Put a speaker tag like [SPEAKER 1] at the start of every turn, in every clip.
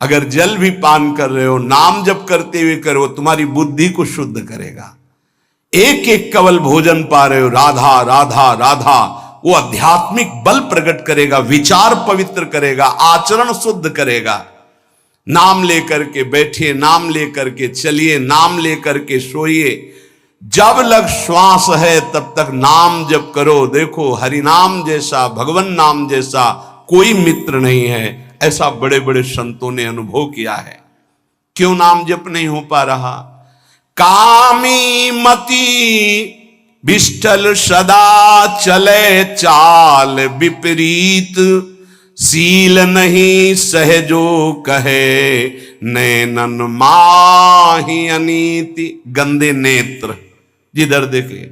[SPEAKER 1] अगर जल भी पान कर रहे हो, नाम जप करते हुए करो, तुम्हारी बुद्धि को शुद्ध करेगा। एक एक कवल भोजन पा रहे हो, राधा राधा राधा, वो आध्यात्मिक बल प्रकट करेगा, विचार पवित्र करेगा, आचरण शुद्ध करेगा। नाम लेकर के बैठिए, नाम लेकर के चलिए, नाम लेकर के सोइए। जब लग श्वास है तब तक नाम जप करो। देखो, हरि नाम जैसा, भगवान नाम जैसा कोई मित्र नहीं है, ऐसा बड़े बड़े संतों ने अनुभव किया है। क्यों नाम जप नहीं हो पा रहा? कामी मति विष्ठल सदा चले चाल विपरीत, सील नहीं सहजो कहे नैनन माही अनीति। गंदे नेत्र, जिधर देखे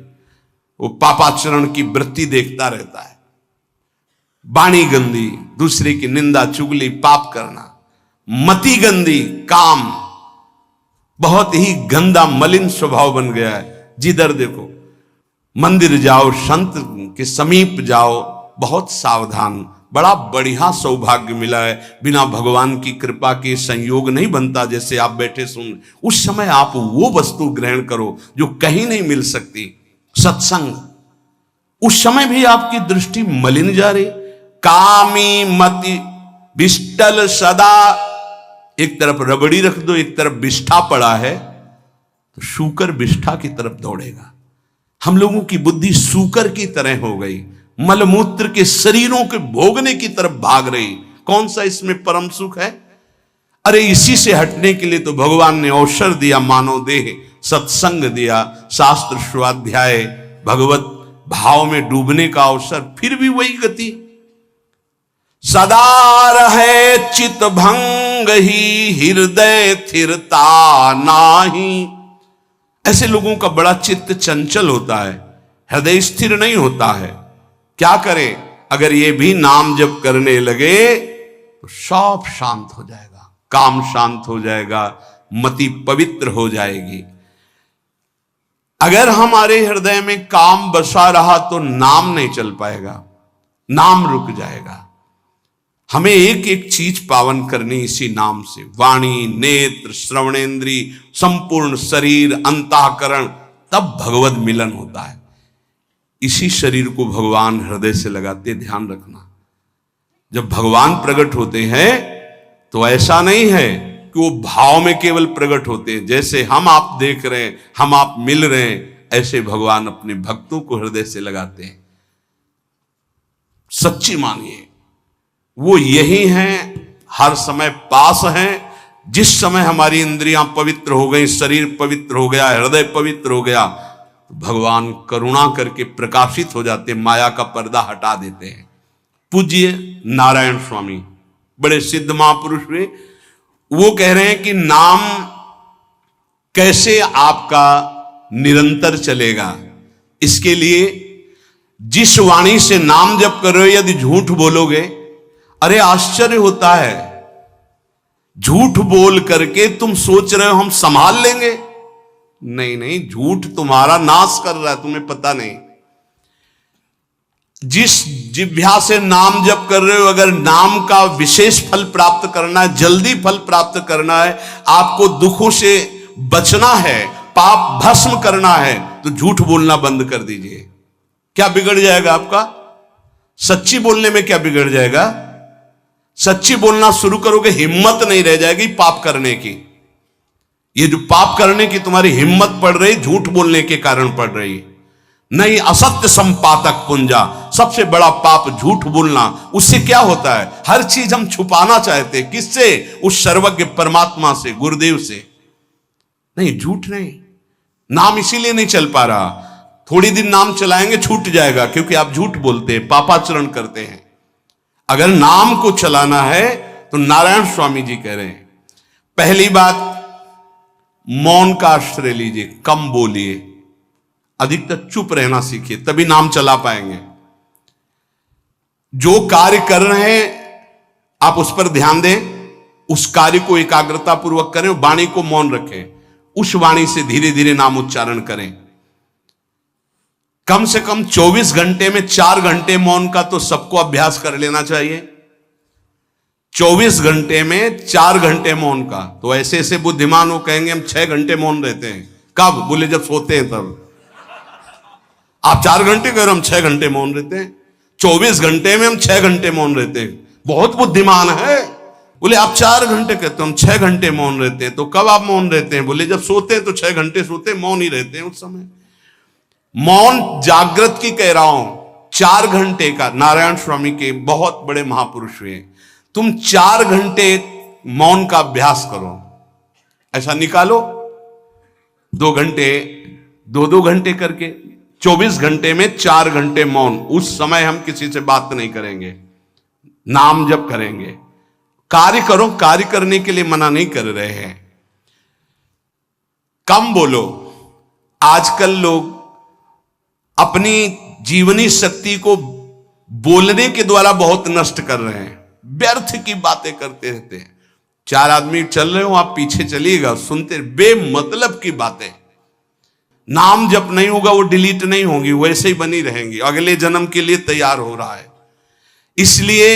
[SPEAKER 1] वो पापाचरण की वृत्ति देखता रहता है। वाणी गंदी, दूसरे की निंदा चुगली पाप करना। मति गंदी, काम बहुत ही गंदा मलिन स्वभाव बन गया है। जिधर देखो, मंदिर जाओ, संत के समीप जाओ, बहुत सावधान। बड़ा बढ़िया सौभाग्य मिला है, बिना भगवान की कृपा के संयोग नहीं बनता। जैसे आप बैठे सुन, उस समय आप वो वस्तु ग्रहण करो जो कहीं नहीं मिल सकती, सत्संग। उस समय भी आपकी दृष्टि मलिन जा रही। कामी मति विष्टल सदा, एक तरफ रबड़ी रख दो, एक तरफ बिष्ठा पड़ा है, तो सूकर बिष्ठा की तरफ दौड़ेगा। हम लोगों की बुद्धि सूकर की तरह हो गई, मलमूत्र के शरीरों के भोगने की तरफ भाग रही। कौन सा इसमें परम सुख है? अरे इसी से हटने के लिए तो भगवान ने अवसर दिया, मानव देह, सत्संग दिया, शास्त्र स्वाध्याय, भगवत भाव में डूबने का अवसर। फिर भी वही गति। सदा रहे चित भंग ही, हृदय स्थिरता नाही। ऐसे लोगों का बड़ा चित्त चंचल होता है, हृदय स्थिर नहीं होता है। क्या करें? अगर ये भी नाम जप करने लगे तो सब शांत हो जाएगा, काम शांत हो जाएगा, मति पवित्र हो जाएगी। अगर हमारे हृदय में काम बसा रहा तो नाम नहीं चल पाएगा, नाम रुक जाएगा। हमें एक एक चीज पावन करनी इसी नाम से। वाणी, नेत्र, श्रवणेन्द्री, संपूर्ण शरीर, अंतःकरण, तब भगवत मिलन होता है। इसी शरीर को भगवान हृदय से लगाते, ध्यान रखना। जब भगवान प्रकट होते हैं तो ऐसा नहीं है कि वो भाव में केवल प्रकट होते हैं। जैसे हम आप देख रहे हैं, हम आप मिल रहे हैं, ऐसे भगवान अपने भक्तों को हृदय से लगाते हैं। सच्ची मानिए, वो यही हैं, हर समय पास हैं। जिस समय हमारी इंद्रियां पवित्र हो गई, शरीर पवित्र हो गया, हृदय पवित्र हो गया, तो भगवान करुणा करके प्रकाशित हो जाते, माया का पर्दा हटा देते हैं। पूज्य नारायण स्वामी बड़े सिद्ध महापुरुष हुए। वो कह रहे हैं कि नाम कैसे आपका निरंतर चलेगा, इसके लिए जिस वाणी से नाम जप कर रहे हो, यदि झूठ बोलोगे, अरे आश्चर्य होता है, झूठ बोल करके तुम सोच रहे हो हम संभाल लेंगे। नहीं नहीं, झूठ तुम्हारा नाश कर रहा है, तुम्हें पता नहीं। जिस जिह्वा से नाम जप कर रहे हो, अगर नाम का विशेष फल प्राप्त करना है, जल्दी फल प्राप्त करना है, आपको दुखों से बचना है, पाप भस्म करना है, तो झूठ बोलना बंद कर दीजिए। क्या बिगड़ जाएगा आपका? सच्ची बोलने में क्या बिगड़ जाएगा? सच्ची बोलना शुरू करोगे, हिम्मत नहीं रह जाएगी पाप करने की। ये जो पाप करने की तुम्हारी हिम्मत पड़ रही, झूठ बोलने के कारण पड़ रही। नहीं, असत्य संपातक पुंजा, सबसे बड़ा पाप झूठ बोलना। उससे क्या होता है? हर चीज हम छुपाना चाहते, किससे? उस सर्वज्ञ परमात्मा से, गुरुदेव से। नहीं, झूठ नहीं। नाम इसीलिए नहीं चल पा रहा, थोड़ी दिन नाम चलाएंगे छूट जाएगा, क्योंकि आप झूठ बोलते हैं, पापाचरण करते हैं। अगर नाम को चलाना है तो नारायण स्वामी जी कह रहे हैं, पहली बात मौन का आश्रय लीजिए, कम बोलिए, अधिकतर चुप रहना सीखिए, तभी नाम चला पाएंगे। जो कार्य कर रहे हैं आप उस पर ध्यान दें, उस कार्य को एकाग्रता पूर्वक करें, वाणी को मौन रखें, उस वाणी से धीरे धीरे नाम उच्चारण करें। कम से कम 24 घंटे में 4 घंटे मौन का तो सबको अभ्यास कर लेना चाहिए। 24 घंटे में 4 घंटे मौन का। तो ऐसे ऐसे बुद्धिमान वो कहेंगे हम 6 घंटे मौन रहते हैं। कब? बोले जब सोते हैं तब। आप 4 घंटे कह रहे हम 6 घंटे मौन रहते हैं। 24 घंटे में हम 6 घंटे मौन रहते हैं। बहुत बुद्धिमान है। बोले आप 4 घंटे कहते हो, हम 6 घंटे मौन रहते हैं। तो कब आप मौन रहते हैं? बोले जब सोते हैं तो 6 घंटे सोते हैं, मौन ही रहते हैं उस समय। मौन जागृत की कह रहा हूं, 4 घंटे का। नारायण स्वामी के बहुत बड़े महापुरुष हुए। तुम 4 घंटे मौन का अभ्यास करो, ऐसा निकालो 2 घंटे, 2 घंटे करके 24 घंटे में 4 घंटे मौन। उस समय हम किसी से बात नहीं करेंगे, नाम जप करेंगे। कार्य करो, कार्य करने के लिए मना नहीं कर रहे हैं। कम बोलो। आजकल लोग अपनी जीवनी शक्ति को बोलने के द्वारा बहुत नष्ट कर रहे हैं। व्यर्थ की बातें करते रहते हैं। 4 आदमी चल रहे हो, आप पीछे चलिएगा, सुनते, बेमतलब की बातें। नाम जप नहीं होगा, वो डिलीट नहीं होंगी, वैसे ही बनी रहेंगी। अगले जन्म के लिए तैयार हो रहा है। इसलिए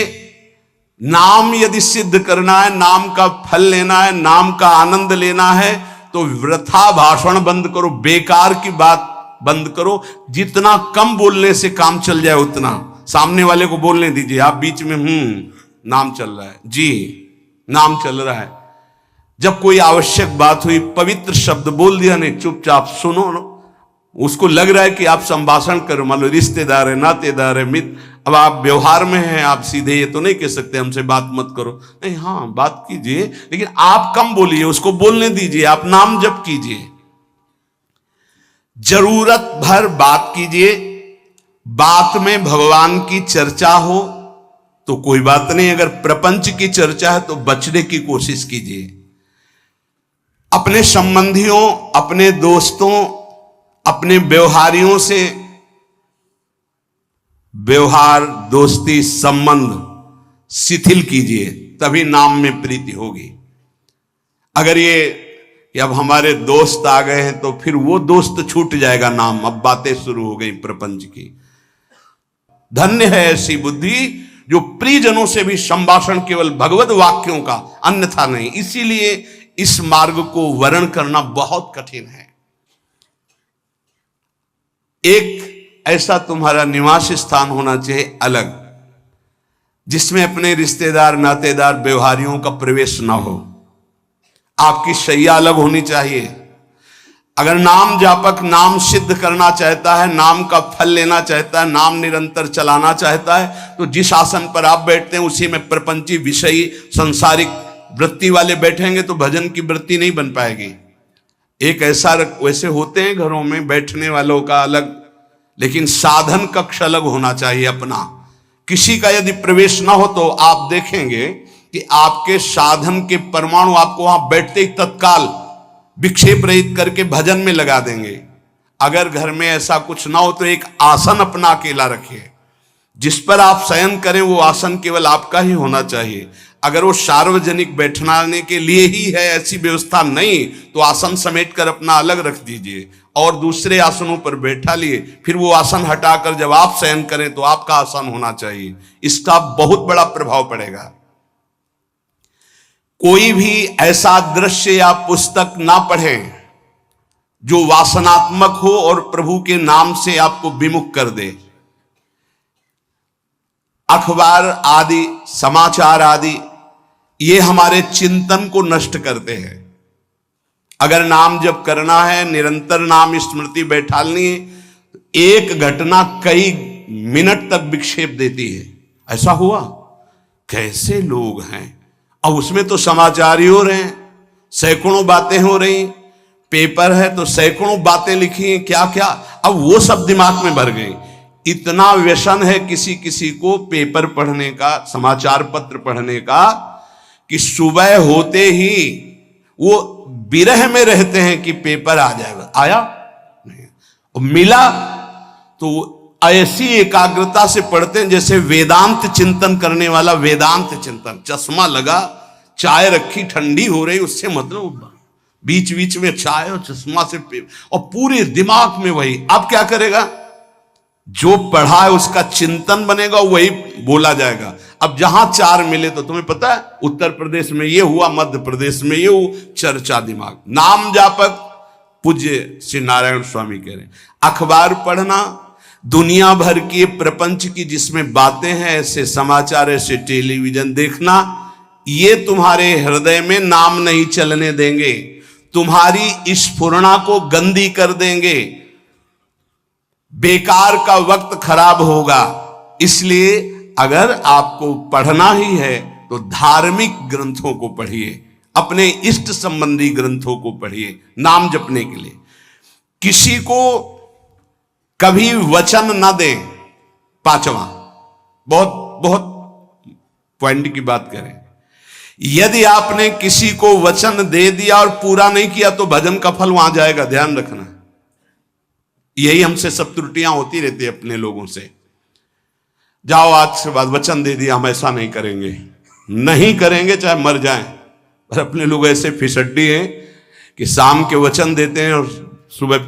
[SPEAKER 1] नाम यदि सिद्ध करना है, नाम का फल लेना है, नाम का आनंद लेना है, तो वृथा भाषण बंद करो, बेकार की बात बंद करो। जितना कम बोलने से काम चल जाए उतना। सामने वाले को बोलने दीजिए, आप बीच में नाम चल रहा है जी, नाम चल रहा है। जब कोई आवश्यक बात हुई, पवित्र शब्द बोल दिया, नहीं चुपचाप सुनो। उसको लग रहा है कि आप संभाषण करो, मान लो रिश्तेदार है, नातेदार है, मित्र। अब आप व्यवहार में हैं, आप सीधे ये तो नहीं कह सकते हमसे बात मत करो, नहीं, हाँ बात कीजिए, लेकिन आप कम बोलिए, उसको बोलने दीजिए, आप नाम जप कीजिए। जरूरत भर बात कीजिए। बात में भगवान की चर्चा हो तो कोई बात नहीं, अगर प्रपंच की चर्चा है तो बचने की कोशिश कीजिए। अपने संबंधियों, अपने दोस्तों, अपने व्यवहारियों से व्यवहार, दोस्ती, संबंध शिथिल कीजिए, तभी नाम में प्रीति होगी। अगर ये कि अब हमारे दोस्त आ गए हैं तो फिर वो दोस्त छूट जाएगा नाम, अब बातें शुरू हो गई प्रपंच की। धन्य है ऐसी बुद्धि जो प्रियजनों से भी संभाषण केवल भगवत वाक्यों का, अन्यथा नहीं। इसीलिए इस मार्ग को वर्ण करना बहुत कठिन है। एक ऐसा तुम्हारा निवास स्थान होना चाहिए अलग, जिसमें अपने रिश्तेदार, नातेदार, व्यवहारियों का प्रवेश ना हो। आपकी शैया अलग होनी चाहिए। अगर नाम जापक नाम सिद्ध करना चाहता है, नाम का फल लेना चाहता है, नाम निरंतर चलाना चाहता है, तो जिस आसन पर आप बैठते हैं उसी में प्रपंची, विषयी, संसारिक वृत्ति वाले बैठेंगे तो भजन की वृत्ति नहीं बन पाएगी। एक ऐसा, वैसे होते हैं घरों में बैठने वालों का अलग, लेकिन साधन कक्ष अलग होना चाहिए अपना। किसी का यदि प्रवेश ना हो तो आप देखेंगे कि आपके साधन के परमाणु आपको वहां बैठते ही तत्काल विक्षेप रहित करके भजन में लगा देंगे। अगर घर में ऐसा कुछ ना हो तो एक आसन अपना अकेला रखिए, जिस पर आप शयन करें वो आसन केवल आपका ही होना चाहिए। अगर वो सार्वजनिक बैठने के लिए ही है, ऐसी व्यवस्था नहीं, तो आसन समेट कर अपना अलग रख दीजिए और दूसरे आसनों पर बैठा लिए। फिर वो आसन हटाकर जब आप शयन करें तो आपका आसन होना चाहिए। इसका बहुत बड़ा प्रभाव पड़ेगा। कोई भी ऐसा दृश्य या पुस्तक ना पढ़ें जो वासनात्मक हो और प्रभु के नाम से आपको विमुख कर दे। अखबार आदि, समाचार आदि, ये हमारे चिंतन को नष्ट करते हैं। अगर नाम जप करना है, निरंतर नाम स्मृति बैठालनी है, एक घटना कई मिनट तक विक्षेप देती है। ऐसा हुआ, कैसे लोग हैं। अब उसमें तो समाचार ही हो रहे हैं, सैकड़ों बातें हो रही, पेपर है तो सैकड़ों बातें लिखी हैं, क्या क्या, अब वो सब दिमाग में भर गई। इतना व्यसन है किसी किसी को पेपर पढ़ने का, समाचार पत्र पढ़ने का, कि सुबह होते ही वो विरह में रहते हैं कि पेपर आ जाएगा। आया नहीं, मिला तो ऐसी एकाग्रता से पढ़ते हैं जैसे वेदांत चिंतन करने वाला वेदांत चिंतन। चश्मा लगा, चाय रखी, ठंडी हो रही, उससे मतलब बीच बीच में चाय और चश्मा से और पूरे दिमाग में वही। अब क्या करेगा, जो पढ़ा है उसका चिंतन बनेगा, वही बोला जाएगा। अब जहां चार मिले तो तुम्हें पता है उत्तर प्रदेश में ये हुआ, मध्य प्रदेश में ये हुआ, चर्चा दिमाग। नाम जापक पूज्य श्री नारायण स्वामी कह रहे हैं, अखबार पढ़ना, दुनिया भर की प्रपंच की जिसमें बातें हैं, ऐसे समाचार, ऐसे टेलीविजन देखना, ये तुम्हारे हृदय में नाम नहीं चलने देंगे, तुम्हारी स्फुरणा को गंदी कर देंगे, बेकार का वक्त खराब होगा। इसलिए अगर आपको पढ़ना ही है तो धार्मिक ग्रंथों को पढ़िए, अपने इष्ट संबंधी ग्रंथों को पढ़िए नाम जपने के लिए। किसी को कभी वचन न दें। पांचवा, बहुत बहुत पॉइंट की बात करें, यदि आपने किसी को वचन दे दिया और पूरा नहीं किया तो भजन का फल वहां जाएगा, ध्यान रखना। यही हमसे सब त्रुटियां होती रहती है अपने लोगों से। जाओ आज से बाद वचन दे दिया, हम ऐसा नहीं करेंगे, नहीं करेंगे चाहे मर जाएं। और अपने लोग ऐसे फिसड्डी हैं कि शाम के वचन देते हैं और सुबह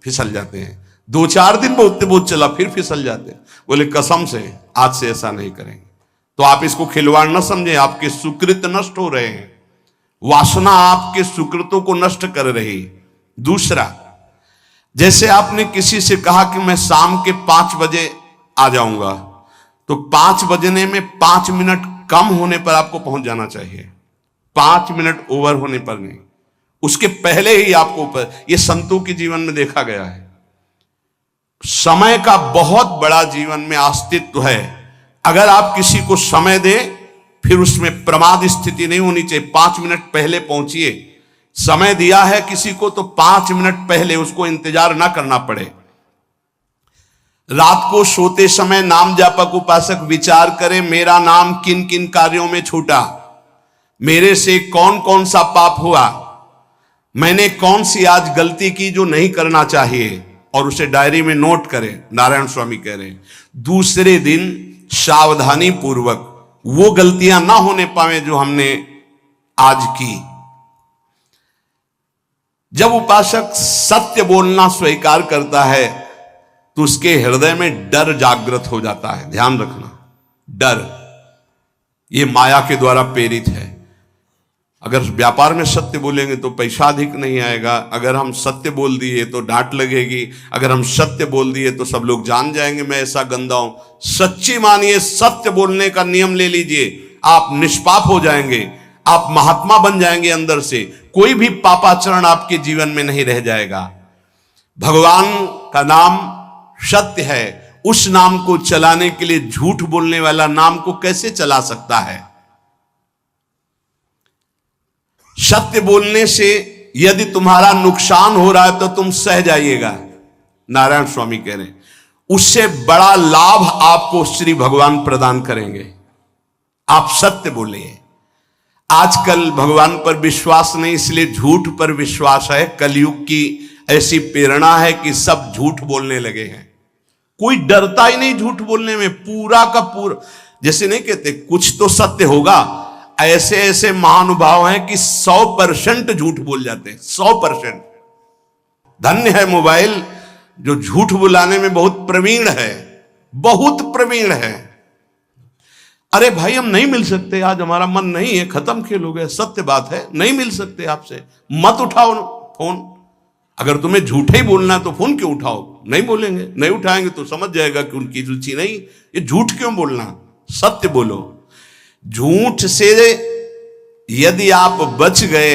[SPEAKER 1] फिसल जाते हैं, 2-4 दिन बहुत बहुत चला फिर फिसल जाते हैं। बोले कसम से आज से ऐसा नहीं करेंगे। तो आप इसको खिलवाड़ न समझें, आपके सुकृत नष्ट हो रहे हैं, वासना आपके सुकृतों को नष्ट कर रही। दूसरा, जैसे आपने किसी से कहा कि मैं शाम के 5 बजे आ जाऊंगा, तो 5 बजने में 5 मिनट कम होने पर आपको पहुंच जाना चाहिए, 5 मिनट ओवर होने पर नहीं, उसके पहले ही आपको ऊपर। यह संतों के जीवन में देखा गया है। समय का बहुत बड़ा जीवन में अस्तित्व है। अगर आप किसी को समय दें, फिर उसमें प्रमाद स्थिति नहीं होनी चाहिए। 5 मिनट पहले पहुंचिए। समय दिया है किसी को तो 5 मिनट पहले उसको इंतजार ना करना पड़े। रात को सोते समय नाम जापक उपासक विचार करें, मेरा नाम किन किन कार्यों में छूटा, मेरे से कौन कौन सा पाप हुआ, मैंने कौन सी आज गलती की जो नहीं करना चाहिए, और उसे डायरी में नोट करें। नारायण स्वामी कह रहे हैं दूसरे दिन सावधानी पूर्वक वो गलतियां ना होने पावे जो हमने आज की। जब उपासक सत्य बोलना स्वीकार करता है तो उसके हृदय में डर जागृत हो जाता है। ध्यान रखना, डर ये माया के द्वारा प्रेरित है। अगर व्यापार में सत्य बोलेंगे तो पैसा अधिक नहीं आएगा, अगर हम सत्य बोल दिए तो डांट लगेगी, अगर हम सत्य बोल दिए तो सब लोग जान जाएंगे मैं ऐसा गंदा हूं। सच्ची मानिए, सत्य बोलने का नियम ले लीजिए, आप निष्पाप हो जाएंगे, आप महात्मा बन जाएंगे अंदर से, कोई भी पापाचरण आपके जीवन में नहीं रह जाएगा। भगवान का नाम सत्य है, उस नाम को चलाने के लिए झूठ बोलने वाला नाम को कैसे चला सकता है। सत्य बोलने से यदि तुम्हारा नुकसान हो रहा है तो तुम सह जाइएगा। नारायण स्वामी कह रहे हैं उससे बड़ा लाभ आपको श्री भगवान प्रदान करेंगे। आप सत्य बोलिए। आजकल भगवान पर विश्वास नहीं, इसलिए झूठ पर विश्वास है। कलयुग की ऐसी प्रेरणा है कि सब झूठ बोलने लगे हैं, कोई डरता ही नहीं झूठ बोलने में। पूरा का पूरा, जैसे नहीं कहते कुछ तो सत्य होगा, ऐसे ऐसे महानुभाव हैं कि 100% झूठ बोल जाते हैं, 100%। धन्य है मोबाइल जो झूठ बुलाने में बहुत प्रवीण है, बहुत प्रवीण है। अरे भाई हम नहीं मिल सकते, आज हमारा मन नहीं है, खत्म खेल हो गया, सत्य बात है, नहीं मिल सकते आपसे, मत उठाओ फोन। अगर तुम्हें झूठे ही बोलना है तो फोन क्यों उठाओ, नहीं बोलेंगे, नहीं उठाएंगे तो समझ जाएगा कि उनकी रुचि नहीं। ये झूठ क्यों बोलना, सत्य बोलो। झूठ से यदि आप बच गए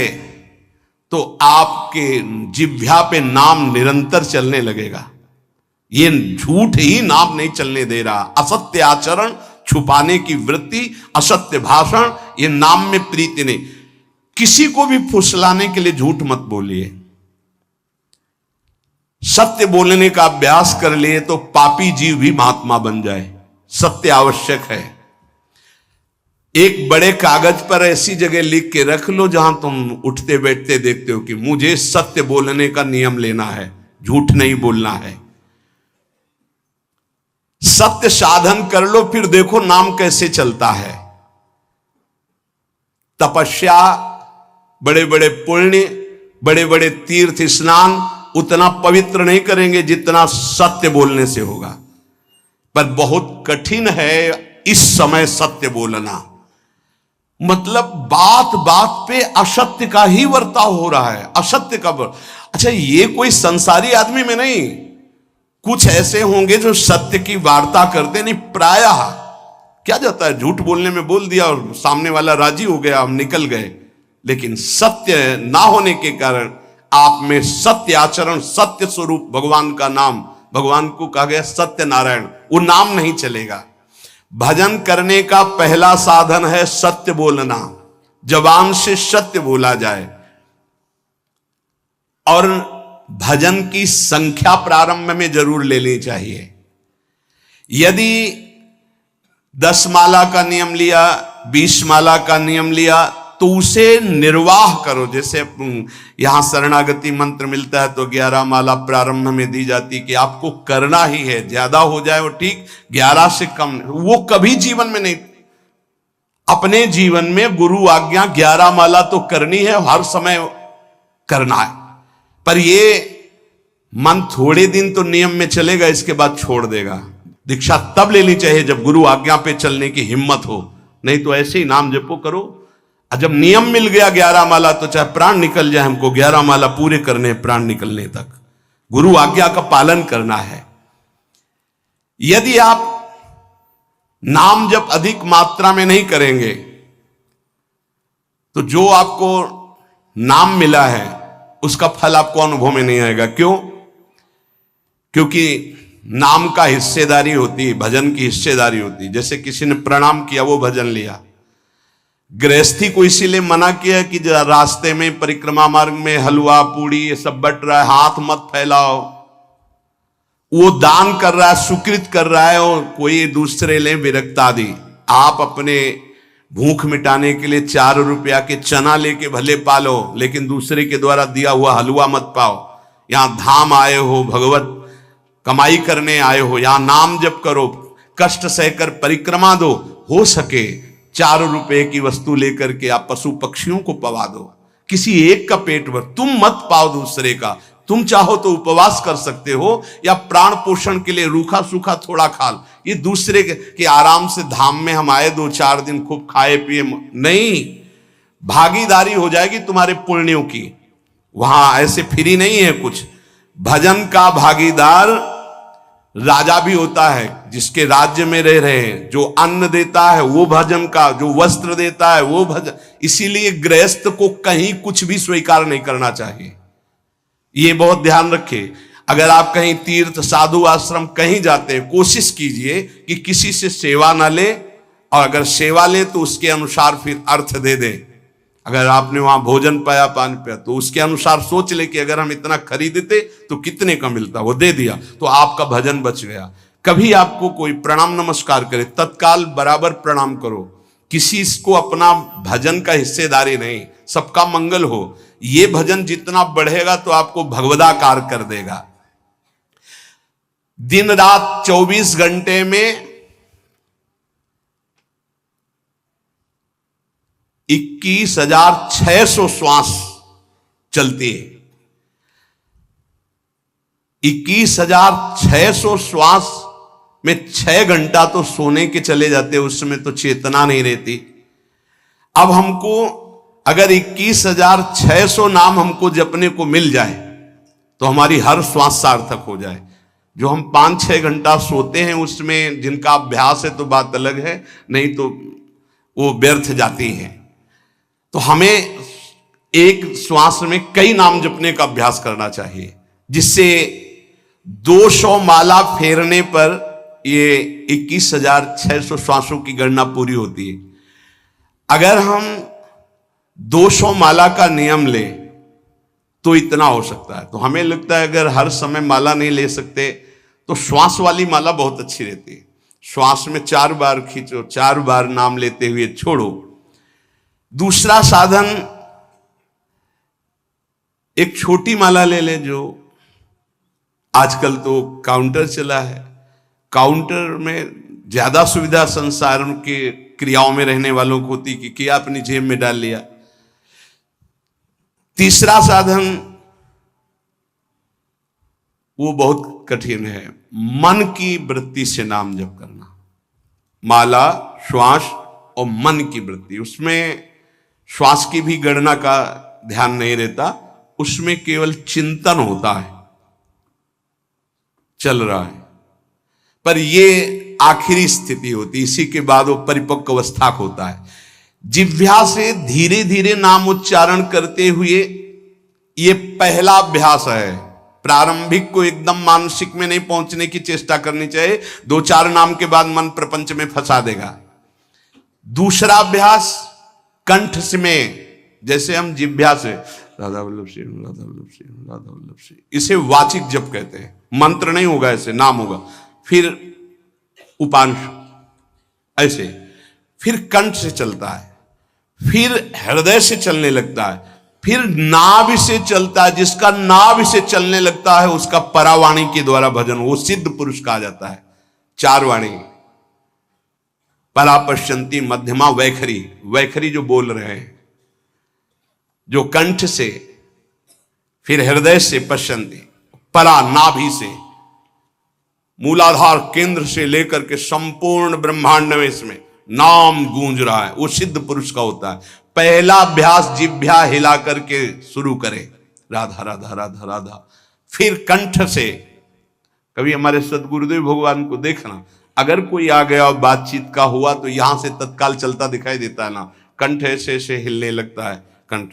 [SPEAKER 1] तो आपके जिह्वा पे नाम निरंतर चलने लगेगा। ये झूठ ही नाम नहीं चलने दे रहा। असत्य आचरण, छुपाने की वृत्ति, असत्य भाषण, ये नाम में प्रीति नहीं। किसी को भी फुसलाने के लिए झूठ मत बोलिए। सत्य बोलने का अभ्यास कर लिए तो पापी जीव भी महात्मा बन जाए। सत्य आवश्यक है। एक बड़े कागज पर ऐसी जगह लिख के रख लो जहां तुम उठते बैठते देखते हो कि मुझे सत्य बोलने का नियम लेना है, झूठ नहीं बोलना है। सत्य साधन कर लो, फिर देखो नाम कैसे चलता है। तपस्या, बड़े बड़े पुण्य, बड़े बड़े तीर्थ स्नान उतना पवित्र नहीं करेंगे जितना सत्य बोलने से होगा। पर बहुत कठिन है इस समय सत्य बोलना। मतलब बात बात पे असत्य का ही वर्ताव हो रहा है, असत्य का अच्छा, ये कोई संसारी आदमी में नहीं, कुछ ऐसे होंगे जो सत्य की वार्ता करते नहीं। प्रायः क्या जाता है, झूठ बोलने में बोल दिया और सामने वाला राजी हो गया, हम निकल गए। लेकिन सत्य ना होने के कारण आप में सत्य आचरण, सत्य स्वरूप भगवान का नाम, भगवान को कहा गया सत्य नारायण, वो नाम नहीं चलेगा। भजन करने का पहला साधन है सत्य बोलना, जबान से सत्य बोला जाए। और भजन की संख्या प्रारंभ में जरूर लेनी चाहिए। यदि 10 माला का नियम लिया, 20 माला का नियम लिया, तो उसे निर्वाह करो। जैसे यहां शरणागति मंत्र मिलता है तो 11 माला प्रारंभ में दी जाती कि आपको करना ही है, ज्यादा हो जाए वो ठीक, 11 से कम वो कभी जीवन में नहीं। अपने जीवन में गुरु आज्ञा 11 माला तो करनी है, हर समय करना है। पर ये मन थोड़े दिन तो नियम में चलेगा, इसके बाद छोड़ देगा। दीक्षा तब लेनी चाहिए जब गुरु आज्ञा पे चलने की हिम्मत हो, नहीं तो ऐसे ही नाम जपो करो। जब नियम मिल गया 11 माला तो चाहे प्राण निकल जाए, हमको 11 माला पूरे करने, प्राण निकलने तक गुरु आज्ञा का पालन करना है। यदि आप नाम जप अधिक मात्रा में नहीं करेंगे तो जो आपको नाम मिला है उसका फल आपको अनुभव में नहीं आएगा। क्यों? क्योंकि नाम का हिस्सेदारी होती है, भजन की हिस्सेदारी होती है। जैसे किसी ने प्रणाम किया, वो भजन लिया। गृहस्थी को इसीलिए मना किया कि रास्ते में परिक्रमा मार्ग में हलवा पूड़ी ये सब बट रहा है, हाथ मत फैलाओ। वो दान कर रहा है, सुकृत कर रहा है, और कोई दूसरे ले विरक्त आदि। आप अपने भूख मिटाने के लिए 4 रुपया के चना लेके भले पालो, लेकिन दूसरे के द्वारा दिया हुआ हलवा मत पाओ। यहां धाम आए हो, भगवत कमाई करने आए हो, यहां नाम जप करो, कष्ट सहकर परिक्रमा दो। हो सके 4 रुपए की वस्तु लेकर के आप पशु पक्षियों को पवा दो, किसी एक का पेट भर, तुम मत पाओ दूसरे का। तुम चाहो तो उपवास कर सकते हो, या प्राण पोषण के लिए रूखा सूखा थोड़ा खा लो। ये दूसरे के आराम से धाम में हम आए 2-4 दिन खूब खाए पिए नहीं, भागीदारी हो जाएगी तुम्हारे पुण्यों की। वहां ऐसे फ्री नहीं है कुछ। भजन का भागीदार राजा भी होता है, जिसके राज्य में रह रहे हैं। जो अन्न देता है वो भजन का, जो वस्त्र देता है वो भजन। इसीलिए गृहस्थ को कहीं कुछ भी स्वीकार नहीं करना चाहिए, ये बहुत ध्यान रखें। अगर आप कहीं तीर्थ साधु आश्रम कहीं जाते हैं, कोशिश कीजिए कि किसी से सेवा ना ले, और अगर सेवा ले तो उसके अनुसार फिर अर्थ दे दे। अगर आपने वहां भोजन पाया, पान पाया, तो उसके अनुसार सोच ले कि अगर हम इतना खरीदते तो कितने का मिलता, वो दे दिया तो आपका भजन बच गया। कभी आपको कोई प्रणाम नमस्कार करे, तत्काल बराबर प्रणाम करो। किसी को अपना भजन का हिस्सेदारी नहीं, सबका मंगल हो। ये भजन जितना बढ़ेगा तो आपको भगवदाकार कर देगा। दिन रात 24 घंटे में 21,600 श्वास चलती है। 21,600 श्वास में 6 घंटा तो सोने के चले जाते, उसमें तो चेतना नहीं रहती। अब हमको अगर 21,600 नाम हमको जपने को मिल जाए तो हमारी हर श्वास सार्थक हो जाए। जो हम 5-6 घंटा सोते हैं उसमें जिनका अभ्यास है तो बात अलग है, नहीं तो वो व्यर्थ जाती है। तो हमें एक श्वास में कई नाम जपने का अभ्यास करना चाहिए, जिससे 200 माला फेरने पर ये 21,600 श्वासों की गणना पूरी होती है। अगर हम 200 माला का नियम ले तो इतना हो सकता है। तो हमें लगता है अगर हर समय माला नहीं ले सकते तो श्वास वाली माला बहुत अच्छी रहती है। श्वास में 4 बार खींचो, 4 बार नाम लेते हुए छोड़ो। दूसरा साधन, एक छोटी माला ले ले, जो आजकल तो काउंटर चला है। काउंटर में ज्यादा सुविधा संसार के क्रियाओं में रहने वालों को होती कि क्या अपनी जेब में डाल लिया। तीसरा साधन, वो बहुत कठिन है। मन की वृत्ति से नाम जप करना, माला, श्वास और मन की वृत्ति, उसमें श्वास की भी गणना का ध्यान नहीं रहता, उसमें केवल चिंतन होता है, चल रहा है। पर ये आखिरी स्थिति होती, इसी के बाद वो परिपक्व अवस्था होता है। जिह्वा से धीरे धीरे नाम उच्चारण करते हुए ये पहला अभ्यास है। प्रारंभिक को एकदम मानसिक में नहीं पहुंचने की चेष्टा करनी चाहिए, 2-4 नाम के बाद मन प्रपंच में फंसा देगा। दूसरा अभ्यास कंठ से में, जैसे हम जिह्वा से राधा वल्लभ श्री राधा वल्लभ श्री राधा वल्लभ श्री, इसे वाचिक जप कहते हैं। मंत्र नहीं होगा, ऐसे नाम होगा, फिर उपांश ऐसे, फिर कंठ से चलता है, फिर हृदय से चलने लगता है, फिर नाभि से चलता है। जिसका नाभि से चलने लगता है उसका परावाणी के द्वारा भजन, वो सिद्ध पुरुष कहा जाता है। 4 वाणी, परा, पश्यंती, मध्यमा, वैखरी। वैखरी जो बोल रहे हैं, जो कंठ से, फिर हृदय से पश्यंती, परा नाभि से, मूलाधार केंद्र से लेकर के संपूर्ण ब्रह्मांड में इसमें नाम गूंज रहा है, वो सिद्ध पुरुष का होता है। पहला अभ्यास जिह्वा हिला करके शुरू करे, राधा राधा राधा राधा, फिर कंठ से। कभी हमारे सदगुरुदेव भगवान को देखना, अगर कोई आ गया और बातचीत का हुआ तो यहां से तत्काल चलता दिखाई देता है ना, कंठ ऐसे ऐसे हिलने लगता है कंठ,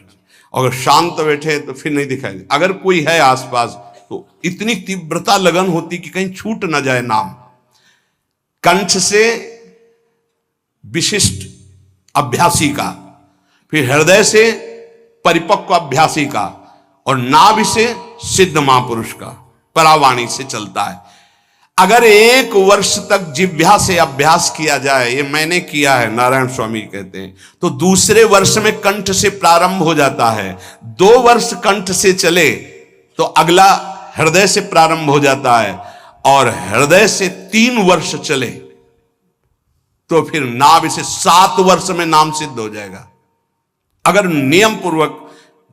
[SPEAKER 1] और शांत बैठे तो फिर नहीं दिखाई दे। अगर कोई है आसपास तो इतनी तीव्रता लगन होती कि कहीं छूट ना जाए नाम। कंठ से विशिष्ट अभ्यासी का, फिर हृदय से परिपक्व अभ्यासी का, और नाभि से सिद्ध महापुरुष का, परावाणी से चलता है। अगर 1 वर्ष तक जिह्वा से अभ्यास किया जाए, ये मैंने किया है, नारायण स्वामी कहते हैं, तो दूसरे वर्ष में कंठ से प्रारंभ हो जाता है। 2 वर्ष कंठ से चले तो अगला हृदय से प्रारंभ हो जाता है, और हृदय से 3 वर्ष चले तो फिर नाभि से 7 वर्ष में नाम सिद्ध हो जाएगा। अगर नियम पूर्वक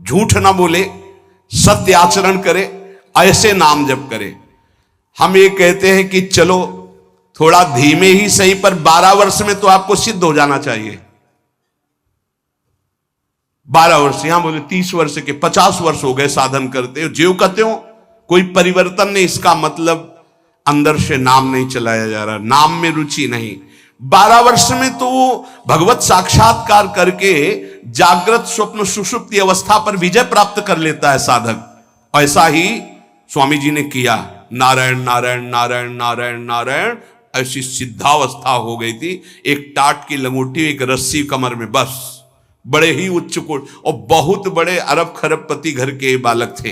[SPEAKER 1] झूठ ना बोले, सत्य आचरण करे, ऐसे नाम जप करे। हम ये कहते हैं कि चलो थोड़ा धीमे ही सही, पर 12 वर्ष में तो आपको सिद्ध हो जाना चाहिए। 12 वर्ष, यहां बोले 30 वर्ष के, 50 वर्ष हो गए साधन करते हो, ज्यों कहते हो कोई परिवर्तन नहीं। इसका मतलब अंदर से नाम नहीं चलाया जा रहा, नाम में रुचि नहीं। 12 वर्ष में तो भगवत साक्षात्कार करके जागृत स्वप्न सुषुप्ति अवस्था पर विजय प्राप्त कर लेता है साधक। ऐसा ही स्वामी जी ने किया, नारायण नारायण नारायण नारायण नारायण, ऐसी सिद्धावस्था हो गई थी। एक टाट की लंगोटी, एक रस्सी कमर में, बस। बड़े ही उच्च कोट, और बहुत बड़े अरब खरबपति घर के बालक थे।